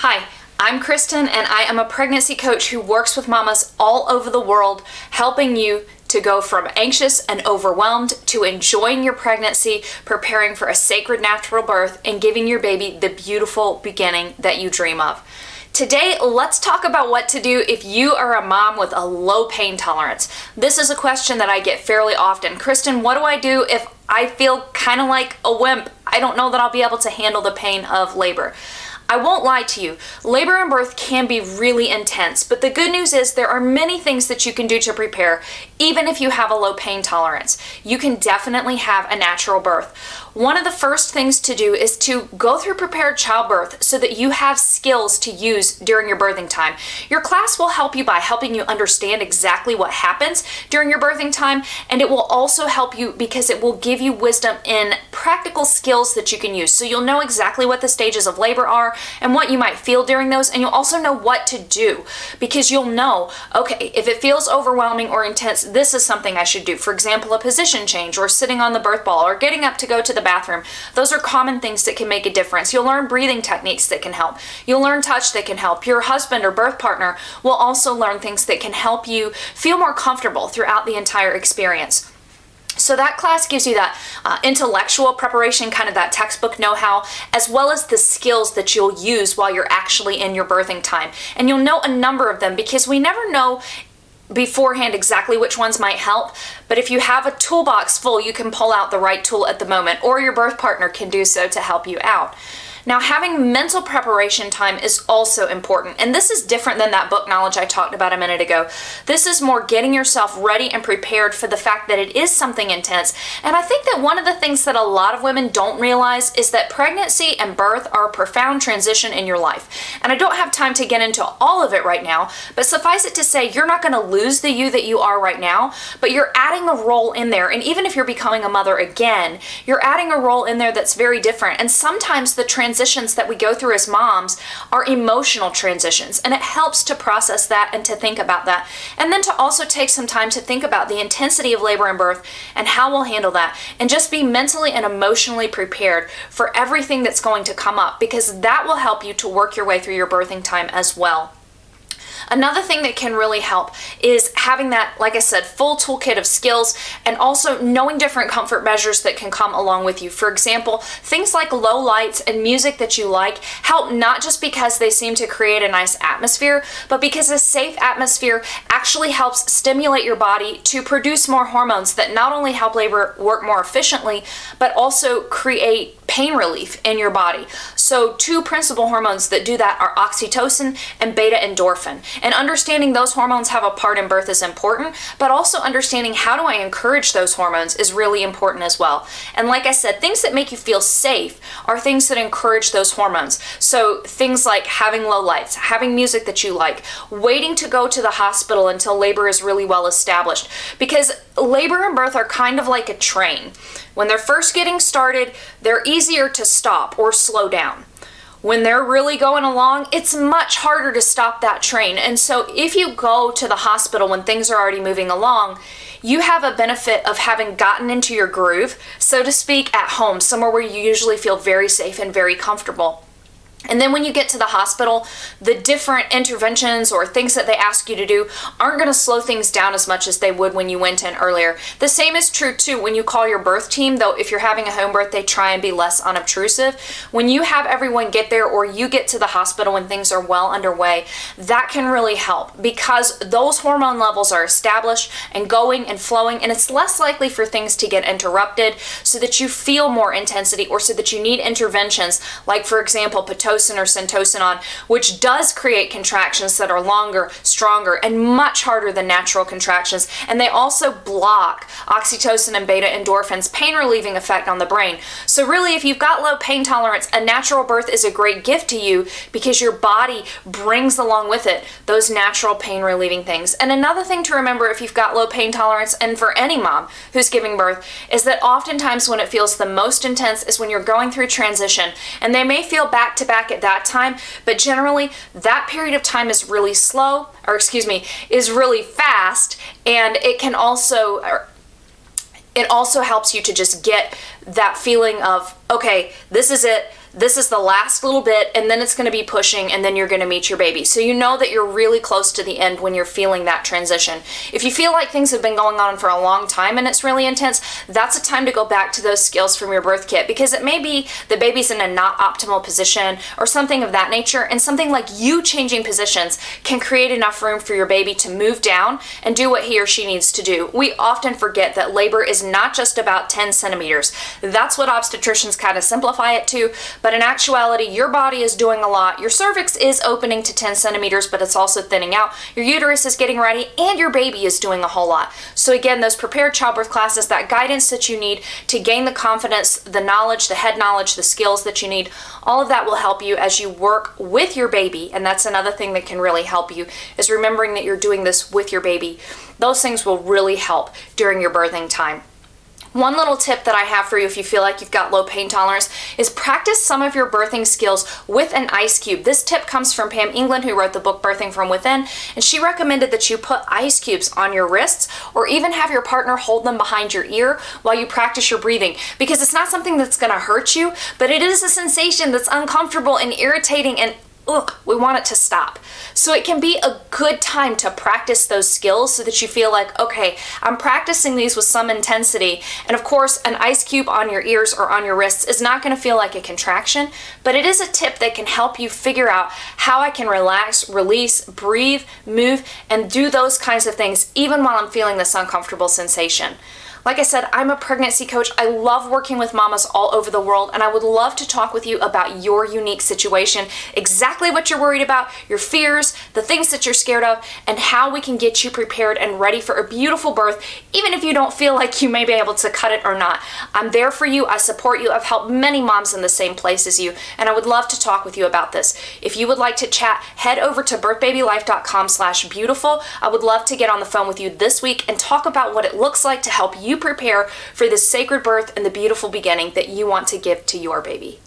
Hi, I'm Kristen and I am a pregnancy coach who works with mamas all over the world, helping you to go from anxious and overwhelmed to enjoying your pregnancy, preparing for a sacred natural birth, and giving your baby the beautiful beginning that you dream of. Today, let's talk about what to do if you are a mom with a low pain tolerance. This is a question that I get fairly often. Kristen, what do I do if I feel kind of like a wimp? I don't know that I'll be able to handle the pain of labor. I won't lie to you, labor and birth can be really intense, but the good news is there are many things that you can do to prepare, even if you have a low pain tolerance. You can definitely have a natural birth. One of the first things to do is to go through prepared childbirth so that you have skills to use during your birthing time. Your class will help you by helping you understand exactly what happens during your birthing time, and it will also help you because it will give you wisdom in practical skills that you can use. So you'll know exactly what the stages of labor are and what you might feel during those, and you'll also know what to do because you'll know, okay, if it feels overwhelming or intense, this is something I should do. For example, a position change or sitting on the birth ball or getting up to go to the bathroom. Those are common things that can make a difference. You'll learn breathing techniques that can help. You'll learn touch that can help. Your husband or birth partner will also learn things that can help you feel more comfortable throughout the entire experience. So that class gives you that intellectual preparation, kind of that textbook know-how, as well as the skills that you'll use while you're actually in your birthing time. And you'll know a number of them because we never know beforehand exactly which ones might help, but if you have a toolbox full, you can pull out the right tool at the moment, or your birth partner can do so to help you out. Now, having mental preparation time is also important, and this is different than that book knowledge I talked about a minute ago. This is more getting yourself ready and prepared for the fact that it is something intense. And I think that one of the things that a lot of women don't realize is that pregnancy and birth are a profound transition in your life. And I don't have time to get into all of it right now, but suffice it to say, you're not going to lose the you that you are right now, but you're adding a role in there. And even if you're becoming a mother again, you're adding a role in there that's very different. And sometimes the transitions that we go through as moms are emotional transitions, and it helps to process that and to think about that, and then to also take some time to think about the intensity of labor and birth and how we'll handle that, and just be mentally and emotionally prepared for everything that's going to come up, because that will help you to work your way through your birthing time as well. Another thing that can really help is having that, like I said, full toolkit of skills, and also knowing different comfort measures that can come along with you. For example, things like low lights and music that you like help not just because they seem to create a nice atmosphere, but because a safe atmosphere actually helps stimulate your body to produce more hormones that not only help labor work more efficiently, but also create pain relief in your body. So two principal hormones that do that are oxytocin and beta endorphin. And understanding those hormones have a part in birth is important, but also understanding how do I encourage those hormones is really important as well. And like I said, things that make you feel safe are things that encourage those hormones. So things like having low lights, having music that you like, waiting to go to the hospital until labor is really well established. Because labor and birth are kind of like a train. When they're first getting started, they're easier to stop or slow down. When they're really going along, it's much harder to stop that train. And so if you go to the hospital when things are already moving along, you have a benefit of having gotten into your groove, so to speak, at home, somewhere where you usually feel very safe and very comfortable. And then when you get to the hospital, the different interventions or things that they ask you to do aren't going to slow things down as much as they would when you went in earlier. The same is true too when you call your birth team, though if you're having a home birth, they try and be less unobtrusive. When you have everyone get there or you get to the hospital when things are well underway, that can really help because those hormone levels are established and going and flowing, and it's less likely for things to get interrupted so that you feel more intensity or so that you need interventions like, for example, pitocin or syntocinon, which does create contractions that are longer, stronger, and much harder than natural contractions. And they also block oxytocin and beta endorphins' pain relieving effect on the brain. So really, if you've got low pain tolerance, a natural birth is a great gift to you because your body brings along with it those natural pain relieving things. And another thing to remember if you've got low pain tolerance, and for any mom who's giving birth, is that oftentimes when it feels the most intense is when you're going through transition. And they may feel back to back at that time, but generally that period of time is really slow, or is really fast, and it can also, it also helps you to just get that feeling of, okay, this is it, this is the last little bit, and then it's going to be pushing, and then you're going to meet your baby. So you know that you're really close to the end when you're feeling that transition. If you feel like things have been going on for a long time and it's really intense, that's a time to go back to those skills from your birth kit, because it may be the baby's in a not optimal position or something of that nature, and something like you changing positions can create enough room for your baby to move down and do what he or she needs to do. We often forget that labor is not just about 10 centimeters. That's what obstetricians kind of simplify it to, but in actuality, your body is doing a lot. Your cervix is opening to 10 centimeters, but it's also thinning out. Your uterus is getting ready, and your baby is doing a whole lot. So again, those prepared childbirth classes, that guidance that you need to gain the confidence, the knowledge, the head knowledge, the skills that you need, all of that will help you as you work with your baby. And that's another thing that can really help you, is remembering that you're doing this with your baby. Those things will really help during your birthing time. One little tip that I have for you if you feel like you've got low pain tolerance is practice some of your birthing skills with an ice cube. This tip comes from Pam England, who wrote the book Birthing from Within, and she recommended that you put ice cubes on your wrists or even have your partner hold them behind your ear while you practice your breathing, because it's not something that's going to hurt you, but it is a sensation that's uncomfortable and irritating, and we want it to stop. So it can be a good time to practice those skills so that you feel like, okay, I'm practicing these with some intensity. And of course, an ice cube on your ears or on your wrists is not going to feel like a contraction, but it is a tip that can help you figure out how I can relax, release, breathe, move, and do those kinds of things even while I'm feeling this uncomfortable sensation. Like I said, I'm a pregnancy coach. I love working with mamas all over the world, and I would love to talk with you about your unique situation, exactly what you're worried about, your fears, the things that you're scared of, and how we can get you prepared and ready for a beautiful birth, even if you don't feel like you may be able to cut it or not. I'm there for you. I support you. I've helped many moms in the same place as you, and I would love to talk with you about this. If you would like to chat, head over to birthbabylife.com/beautiful. I would love to get on the phone with you this week and talk about what it looks like to help you prepare for this sacred birth and the beautiful beginning that you want to give to your baby.